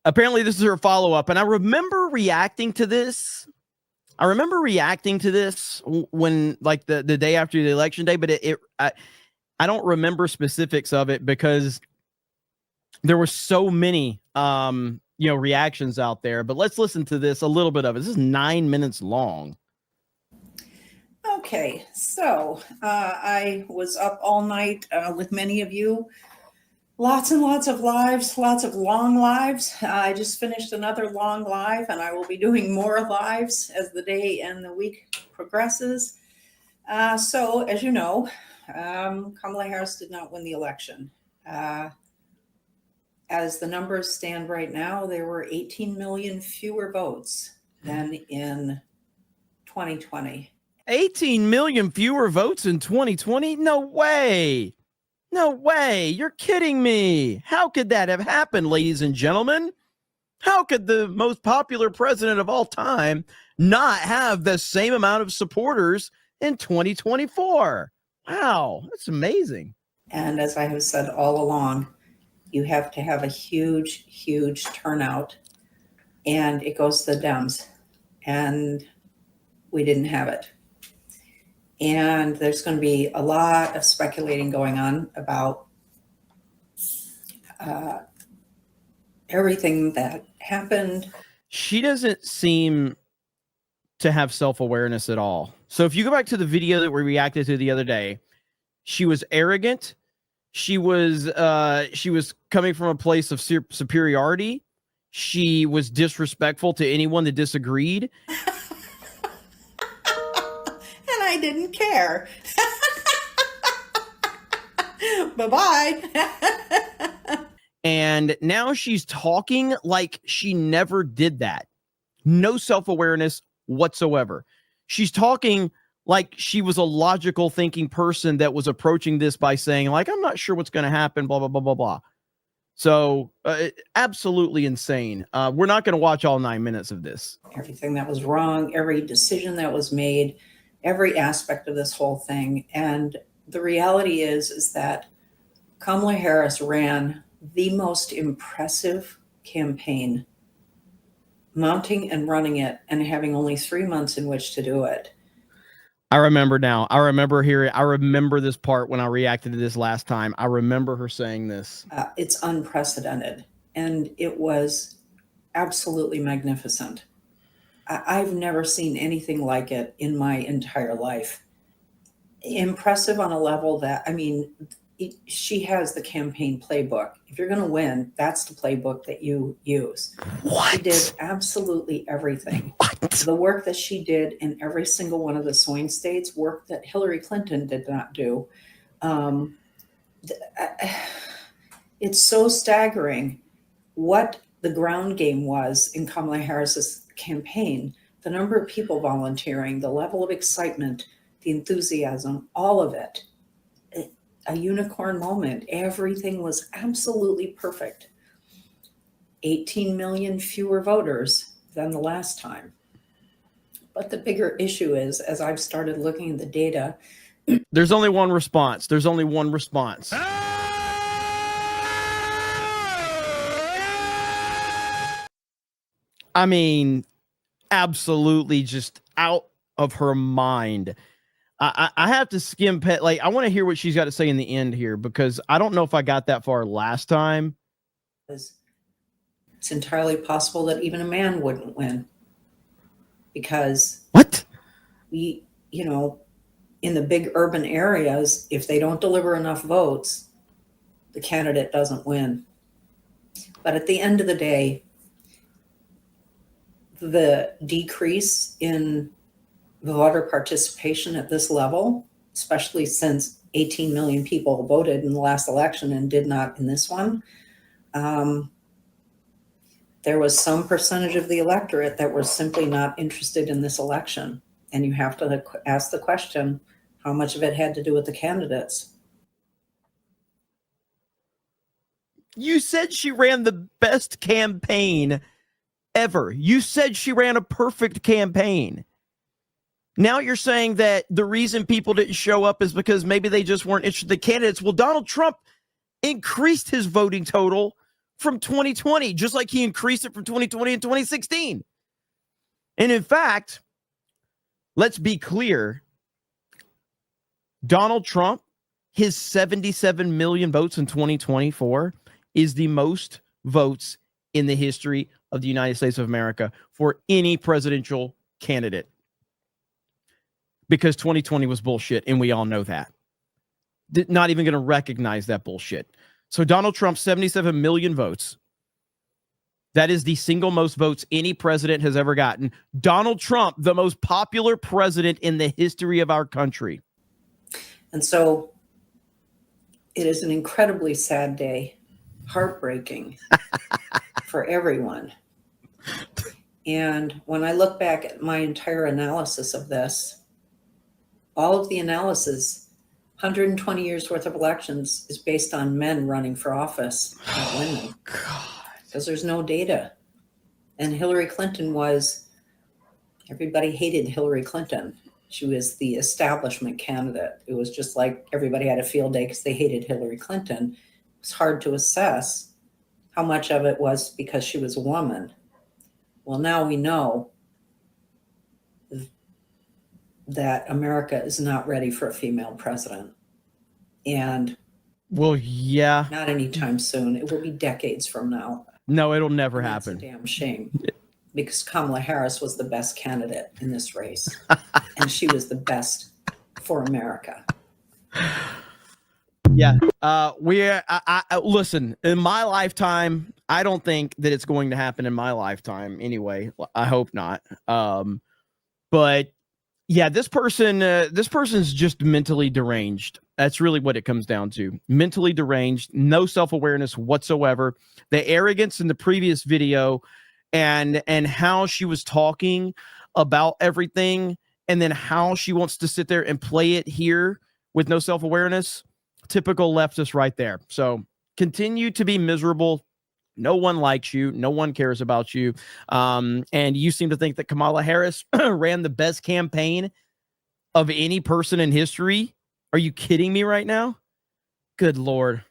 Apparently, this is her follow-up, and I remember reacting to this. When, like, the day after the election day, but I don't remember specifics of it because there were so many reactions out there. But let's listen to this, a little bit of it. This is 9 minutes long. Okay, so I was up all night with many of you. Lots and lots of lives, lots of long lives. I just finished another long live, and I will be doing more lives as the day and the week progresses. So, as you know, Kamala Harris did not win the election. As the numbers stand right now, there were 18 million fewer votes than in 2020. 18 million fewer votes in 2020? No way. No way. You're kidding me. How could that have happened, ladies and gentlemen? How could the most popular president of all time not have the same amount of supporters in 2024? Wow, that's amazing. And as I have said all along, you have to have a huge, huge turnout, and it goes to the Dems. And we didn't have it. And there's going to be a lot of speculating going on about everything that happened. She doesn't seem to have self-awareness at all. So if you go back to the video that we reacted to the other day, she was arrogant. She was coming from a place of superiority. She was disrespectful to anyone that disagreed. I didn't care. Bye-bye. And now she's talking like she never did that. No self-awareness whatsoever. She's talking like she was a logical thinking person that was approaching this by saying, like, I'm not sure what's going to happen, blah, blah, blah, blah, blah. So absolutely insane. We're not going to watch all 9 minutes of this. Everything that was wrong, every decision that was made, every aspect of this whole thing. And the reality is that Kamala Harris ran the most impressive campaign, mounting and running it and having only 3 months in which to do it. I remember now. I remember this part when I reacted to this last time. I remember her saying this. It's unprecedented, and it was absolutely magnificent. I've never seen anything like it in my entire life. Impressive on a level that, I mean, she has the campaign playbook. If you're going to win, that's the playbook that you use. What? She did absolutely everything. What? The work that she did in every single one of the swing states, work that Hillary Clinton did not do. It's so staggering what the ground game was in Kamala Harris's campaign. The number of people volunteering, the level of excitement, the enthusiasm, all of it. A unicorn moment. Everything was absolutely perfect. 18 million fewer voters than the last time. But the bigger issue is, as I've started looking at the data, there's only one response. I mean, absolutely just out of her mind. I have to skim pet. Like, I want to hear what she's got to say in the end here, because I don't know if I got that far last time. It's entirely possible that even a man wouldn't win, because what? In the big urban areas, if they don't deliver enough votes, the candidate doesn't win. But at the end of the day, the decrease in voter participation at this level, especially since 18 million people voted in the last election and did not in this one, there was some percentage of the electorate that were simply not interested in this election. And you have to ask the question, how much of it had to do with the candidates? You said she ran the best campaign ever. You said she ran a perfect campaign. Now you're saying that the reason people didn't show up is because maybe they just weren't interested in the candidates. Well, Donald Trump increased his voting total from 2020, just like he increased it from 2020 and 2016. And in fact, let's be clear, Donald Trump, his 77 million votes in 2024 is the most votes in the history of the United States of America for any presidential candidate. Because 2020 was bullshit, and we all know that. Not even going to recognize that bullshit. So Donald Trump, 77 million votes. That is the single most votes any president has ever gotten. Donald Trump, the most popular president in the history of our country. And so it is an incredibly sad day, heartbreaking for everyone. And when I look back at my entire analysis of this, all of the analysis, 120 years worth of elections, is based on men running for office, not women. God. Because there's no data. And Hillary Clinton everybody hated Hillary Clinton. She was the establishment candidate. It was just like everybody had a field day because they hated Hillary Clinton. It was hard to assess how much of it was because she was a woman. Well, now we know that America is not ready for a female president. And well, yeah, not anytime soon. It will be decades from now. No, it'll never And happen. It's a damn shame, because Kamala Harris was the best candidate in this race, and she was the best for America. Yeah. Listen, in my lifetime, I don't think that it's going to happen in my lifetime anyway. I hope not. But yeah, this person's just mentally deranged. That's really what it comes down to. Mentally deranged, no self-awareness whatsoever. The arrogance in the previous video and how she was talking about everything, and then how she wants to sit there and play it here with no self-awareness. Typical leftist right there. So continue to be miserable. No one likes you. No one cares about you. And you seem to think that Kamala Harris ran the best campaign of any person in history. Are you kidding me right now? Good Lord.